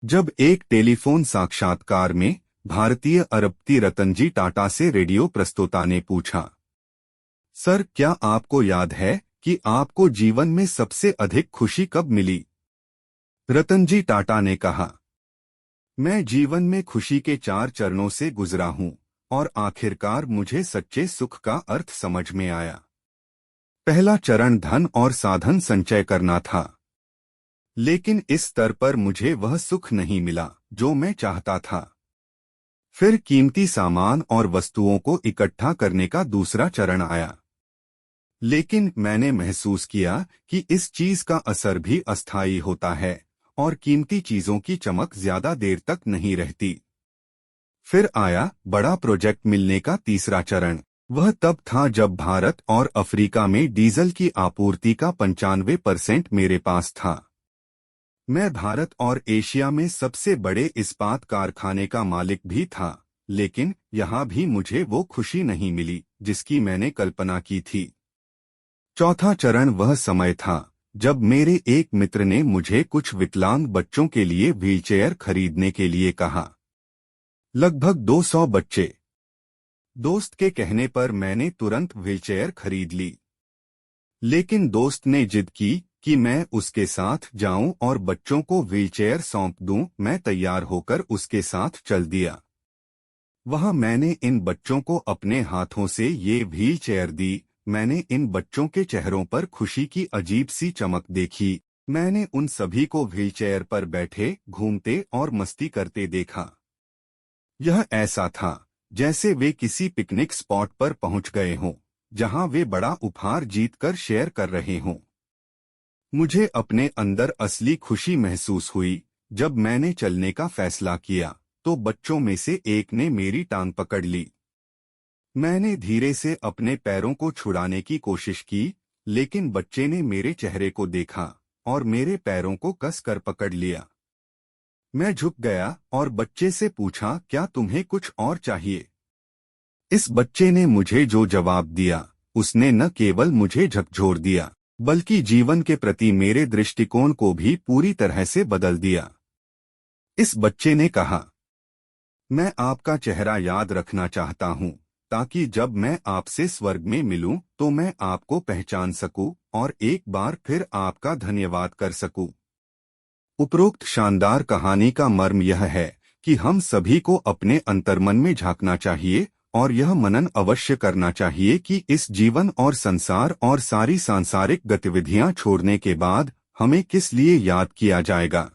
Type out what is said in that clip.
जब एक टेलीफोन साक्षात्कार में भारतीय अरबपति रतनजी टाटा से रेडियो प्रस्तोता ने पूछा, सर, क्या आपको याद है कि आपको जीवन में सबसे अधिक खुशी कब मिली? रतनजी टाटा ने कहा, मैं जीवन में खुशी के 4 चरणों से गुजरा हूं और आखिरकार मुझे सच्चे सुख का अर्थ समझ में आया। पहला चरण धन और साधन संचय करना था, लेकिन इस स्तर पर मुझे वह सुख नहीं मिला जो मैं चाहता था। फिर कीमती सामान और वस्तुओं को इकट्ठा करने का दूसरा चरण आया, लेकिन मैंने महसूस किया कि इस चीज का असर भी अस्थायी होता है और कीमती चीजों की चमक ज्यादा देर तक नहीं रहती। फिर आया बड़ा प्रोजेक्ट मिलने का तीसरा चरण। वह तब था जब भारत और अफ्रीका में डीजल की आपूर्ति का 95% मेरे पास था। मैं भारत और एशिया में सबसे बड़े इस्पात कारखाने का मालिक भी था, लेकिन यहाँ भी मुझे वो खुशी नहीं मिली जिसकी मैंने कल्पना की थी। चौथा चरण वह समय था जब मेरे एक मित्र ने मुझे कुछ विकलांग बच्चों के लिए व्हीलचेयर खरीदने के लिए कहा। लगभग 200 बच्चे। दोस्त के कहने पर मैंने तुरंत व्हीलचेयर खरीद ली, लेकिन दोस्त ने जिद की कि मैं उसके साथ जाऊं और बच्चों को व्हीलचेयर सौंप दूं। मैं तैयार होकर उसके साथ चल दिया। वहां मैंने इन बच्चों को अपने हाथों से ये व्हीलचेयर दी। मैंने इन बच्चों के चेहरों पर खुशी की अजीब सी चमक देखी। मैंने उन सभी को व्हीलचेयर पर बैठे, घूमते और मस्ती करते देखा। यह ऐसा था जैसे वे किसी पिकनिक स्पॉट पर पहुंच गए हों, जहां वे बड़ा उपहार जीतकर शेयर कर रहे हों। मुझे अपने अंदर असली खुशी महसूस हुई जब मैंने चलने का फैसला किया तो बच्चों में से एक ने मेरी टांग पकड़ ली। मैंने धीरे से अपने पैरों को छुड़ाने की कोशिश की, लेकिन बच्चे ने मेरे चेहरे को देखा और मेरे पैरों को कसकर पकड़ लिया। मैं झुक गया और बच्चे से पूछा, क्या तुम्हें कुछ और चाहिए? इस बच्चे ने मुझे जो जवाब दिया, उसने न केवल मुझे झकझोर दिया, बल्कि जीवन के प्रति मेरे दृष्टिकोण को भी पूरी तरह से बदल दिया। इस बच्चे ने कहा, मैं आपका चेहरा याद रखना चाहता हूं, ताकि जब मैं आपसे स्वर्ग में मिलूं तो मैं आपको पहचान सकूं और एक बार फिर आपका धन्यवाद कर सकूं। उपरोक्त शानदार कहानी का मर्म यह है कि हम सभी को अपने अंतर्मन में झांकना चाहिए और यह मनन अवश्य करना चाहिए कि इस जीवन और संसार और सारी सांसारिक गतिविधियां छोड़ने के बाद हमें किस लिए याद किया जाएगा।